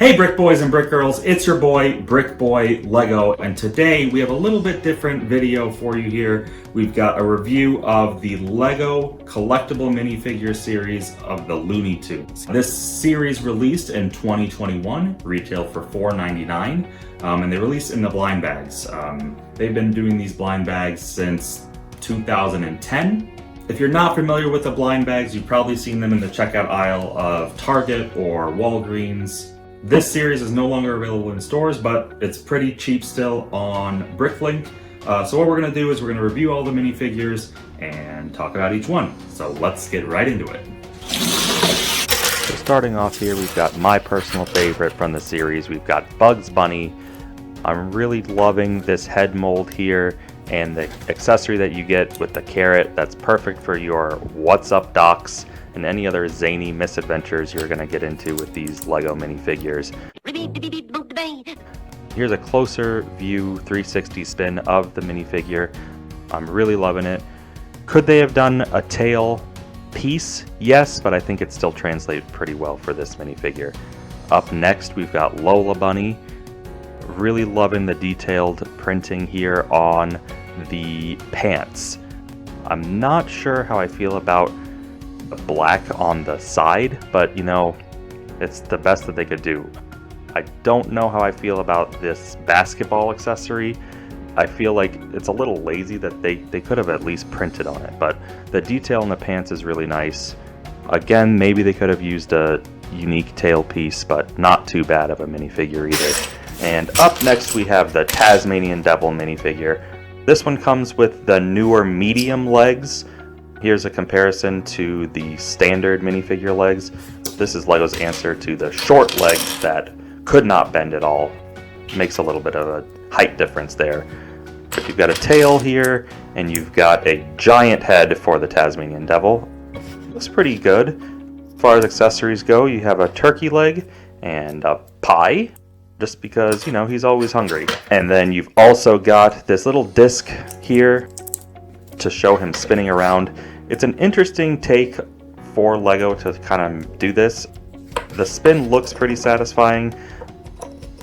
Hey Brick Boys and Brick Girls, it's your boy BrickBoyLego, and today we have a little bit different video for you here. We've got a review of the Lego Collectible Minifigure series of the Looney Tunes. This series released in 2021, retailed for $4.99, and they released in the blind bags. They've been doing these blind bags since 2010. If you're not familiar with the blind bags, you've probably seen them in the checkout aisle of Target or Walgreens. This series is no longer available in stores, but it's pretty cheap still on BrickLink. So what we're going to do is we're going to review all the minifigures and talk about each one. So let's get right into it. So starting off here, we've got my personal favorite from the series. We've got Bugs Bunny. I'm really loving this head mold here and the accessory that you get with the carrot. That's perfect for your What's Up Docs and any other zany misadventures you're going to get into with these Lego minifigures. Here's a closer view 360 spin of the minifigure. I'm really loving it. Could they have done a tail piece? Yes, but I think it still translated pretty well for this minifigure. Up next, we've got Lola Bunny. Really loving the detailed printing here on the pants. I'm not sure how I feel about the black on the side, but you know, it's the best that they could do. I don't know how I feel about this basketball accessory. I feel like it's a little lazy that they could have at least printed on it, but the detail in the pants is really nice. Again, maybe they could have used a unique tail piece, but not too bad of a minifigure either. And up next we have the Tasmanian Devil minifigure. This one comes with the newer medium legs. Here's a comparison to the standard minifigure legs. This is Lego's answer to the short legs that could not bend at all. Makes a little bit of a height difference there. But you've got a tail here, and you've got a giant head for the Tasmanian Devil. Looks pretty good. As far as accessories go, you have a turkey leg and a pie, just because, you know, he's always hungry. And then you've also got this little disc here to show him spinning around. It's an interesting take for Lego to kind of do this. The spin looks pretty satisfying.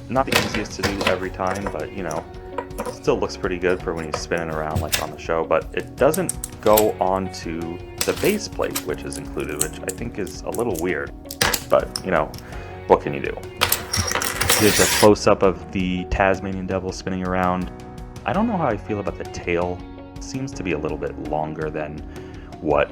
Not the easiest to do every time, but you know, it still looks pretty good for when he's spinning around like on the show, but it doesn't go onto the base plate, which is included, which I think is a little weird, but you know, what can you do? Here's a close-up of the Tasmanian Devil spinning around. I don't know how I feel about the tail. Seems to be a little bit longer than what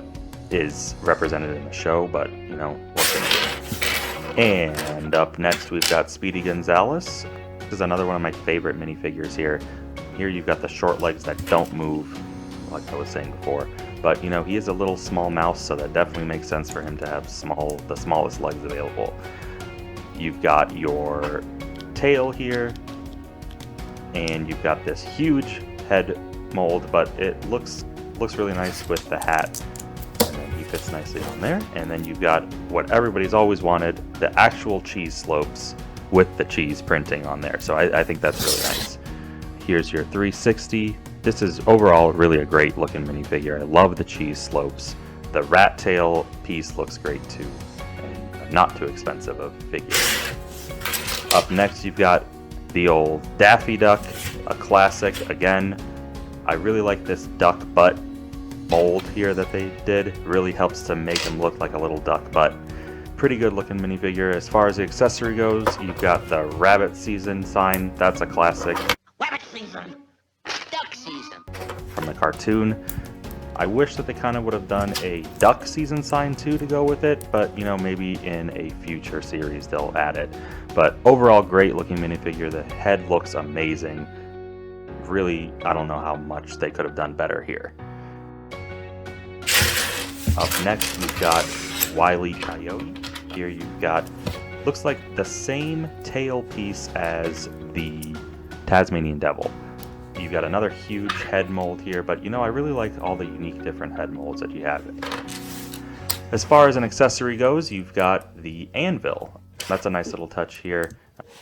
is represented in the show, but you know, what can you do? And up next we've got Speedy Gonzales. This is another one of my favorite minifigures here. Here you've got the short legs that don't move, like I was saying before, but you know, he is a little small mouse, so that definitely makes sense for him to have the smallest legs available. You've got your tail here, and you've got this huge head mold, but it looks really nice with the hat, and then he fits nicely on there. And then you've got what everybody's always wanted, the actual cheese slopes with the cheese printing on there, so I think that's really nice. Here's your 360. This is overall really a great looking minifigure. I love the cheese slopes. The rat tail piece looks great too, and not too expensive of figure. Up next you've got the old Daffy Duck, a classic again. I really like this duck butt mold here that they did. It really helps to make him look like a little duck butt. Pretty good looking minifigure. As far as the accessory goes, you've got the rabbit season sign. That's a classic. Rabbit season! Duck season! From the cartoon. I wish that they kind of would have done a duck season sign too to go with it, but you know, maybe in a future series they'll add it. But overall, great looking minifigure. The head looks amazing. Really, I don't know how much they could have done better here. Up next, we've got Wiley Coyote. Here you've got, looks like the same tail piece as the Tasmanian Devil. You've got another huge head mold here, but you know, I really like all the unique different head molds that you have. As far as an accessory goes, you've got the anvil. That's a nice little touch here.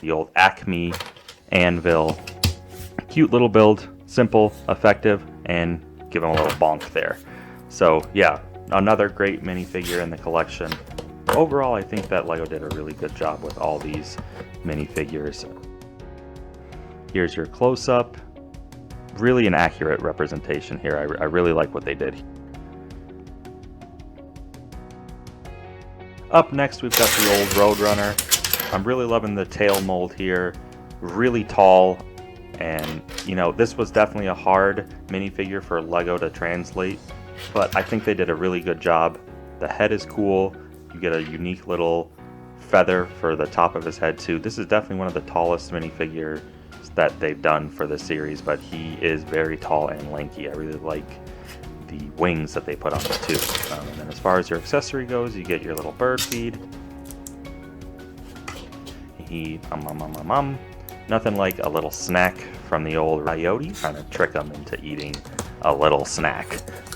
The old Acme anvil. Cute little build, simple, effective, and give him a little bonk there. So yeah, another great minifigure in the collection. Overall, I think that LEGO did a really good job with all these minifigures. Here's your close-up. Really an accurate representation here. I really like what they did. Up next, we've got the old Roadrunner. I'm really loving the tail mold here. Really tall, and you know, this was definitely a hard minifigure for LEGO to translate, but I think they did a really good job. The head is cool. You get a unique little feather for the top of his head too. This is definitely one of the tallest minifigures that they've done for this series, but he is very tall and lanky. I really like the wings that they put on it too. And then as far as your accessory goes, you get your little bird feed. Nothing like a little snack from the old Coyote, trying to trick him into eating a little snack.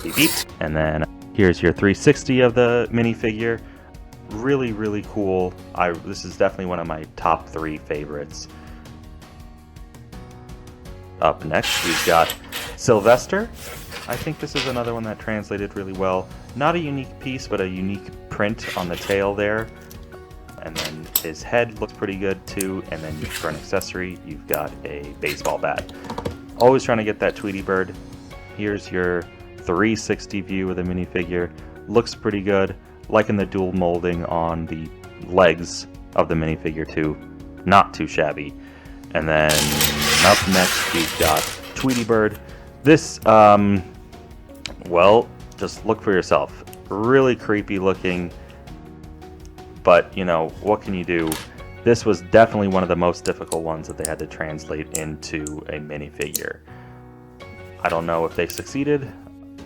Beep beep. And then here's your 360 of the minifigure. Really, really cool. This is definitely one of my top 3 favorites. Up next, we've got Sylvester. I think this is another one that translated really well. Not a unique piece, but a unique print on the tail there. And then his head looks pretty good too. And then for an accessory, you've got a baseball bat. Always trying to get that Tweety Bird. Here's your 360 view of the minifigure. Looks pretty good. Liking the dual molding on the legs of the minifigure too. Not too shabby. And then up next, we've got Tweety Bird. This, well, just look for yourself. Really creepy looking. But, you know, what can you do? This was definitely one of the most difficult ones that they had to translate into a minifigure. I don't know if they succeeded.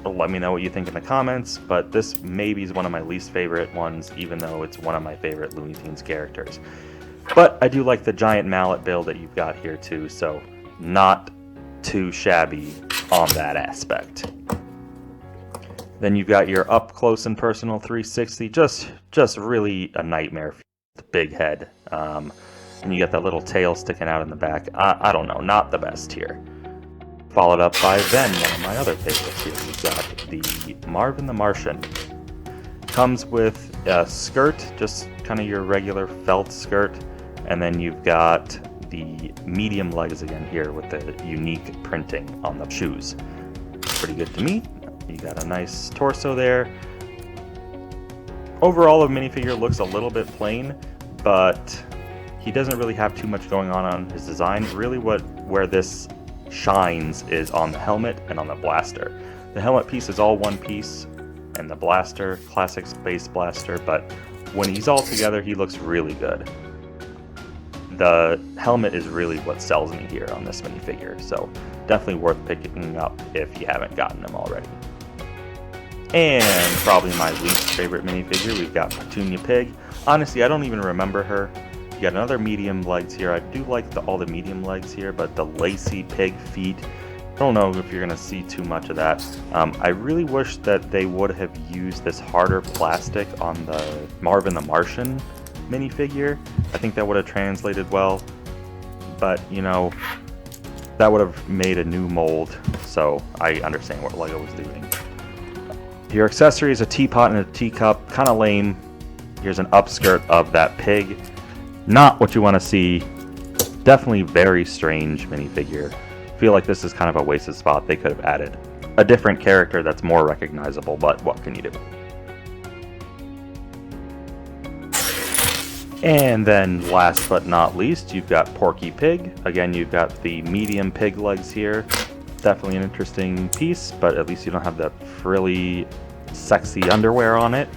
Let me know what you think in the comments, but this maybe is one of my least favorite ones, even though it's one of my favorite Looney Tunes characters. But I do like the giant mallet build that you've got here too, so not too shabby on that aspect. Then you've got your up close and personal 360, just really a nightmare. Big head, and you got that little tail sticking out in the back. I don't know, not the best here. Followed up by then, one of my other favorites here. We've got the Marvin the Martian. Comes with a skirt, just kind of your regular felt skirt, and then you've got the medium legs again here with the unique printing on the shoes. Pretty good to me. You got a nice torso there. Overall, the minifigure looks a little bit plain, but he doesn't really have too much going on his design. Really where this shines is on the helmet and on the blaster. The helmet piece is all one piece, and the blaster, classic space blaster, but when he's all together, he looks really good. The helmet is really what sells me here on this minifigure, so definitely worth picking up if you haven't gotten them already. And probably my least favorite minifigure, we've got Petunia Pig. Honestly, I don't even remember her. You got another medium legs here. I do like all the medium legs here, but the lacy pig feet, I don't know if you're going to see too much of that. I really wish that they would have used this harder plastic on the Marvin the Martian minifigure. I think that would have translated well, but you know, that would have made a new mold, so I understand what LEGO was doing. Your accessory is a teapot and a teacup, kind of lame. Here's an upskirt of that pig. Not what you want to see. Definitely very strange minifigure. Feel like this is kind of a wasted spot. They could have added a different character that's more recognizable, but what can you do? And then last but not least, you've got Porky Pig. Again, you've got the medium pig legs here. Definitely an interesting piece, but at least you don't have that frilly, sexy underwear on it.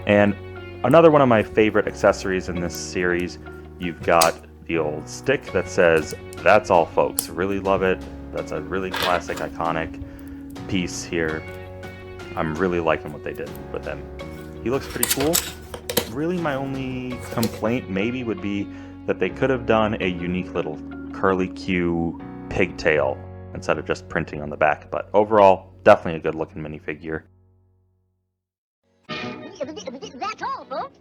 And another one of my favorite accessories in this series, you've got the old stick that says, "That's all, folks." Really love it. That's a really classic, iconic piece here. I'm really liking what they did with him. He looks pretty cool. Really, my only complaint maybe would be that they could have done a unique little curly Q pigtail instead of just printing on the back, but overall, definitely a good looking minifigure. That's all, folks.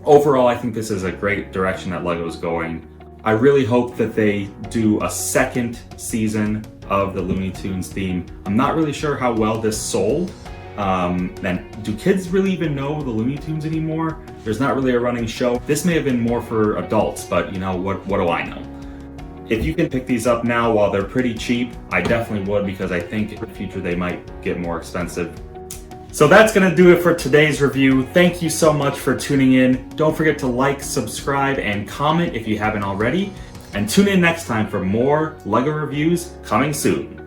Overall, I think this is a great direction that LEGO's going. I really hope that they do a second season of the Looney Tunes theme. I'm not really sure how well this sold, And do kids really even know the Looney Tunes anymore? There's not really a running show. This may have been more for adults, but you know, what do I know? If you can pick these up now while they're pretty cheap, I definitely would, because I think in the future they might get more expensive. So that's gonna do it for today's review. Thank you so much for tuning in. Don't forget to like, subscribe, and comment if you haven't already. And tune in next time for more LEGO reviews coming soon.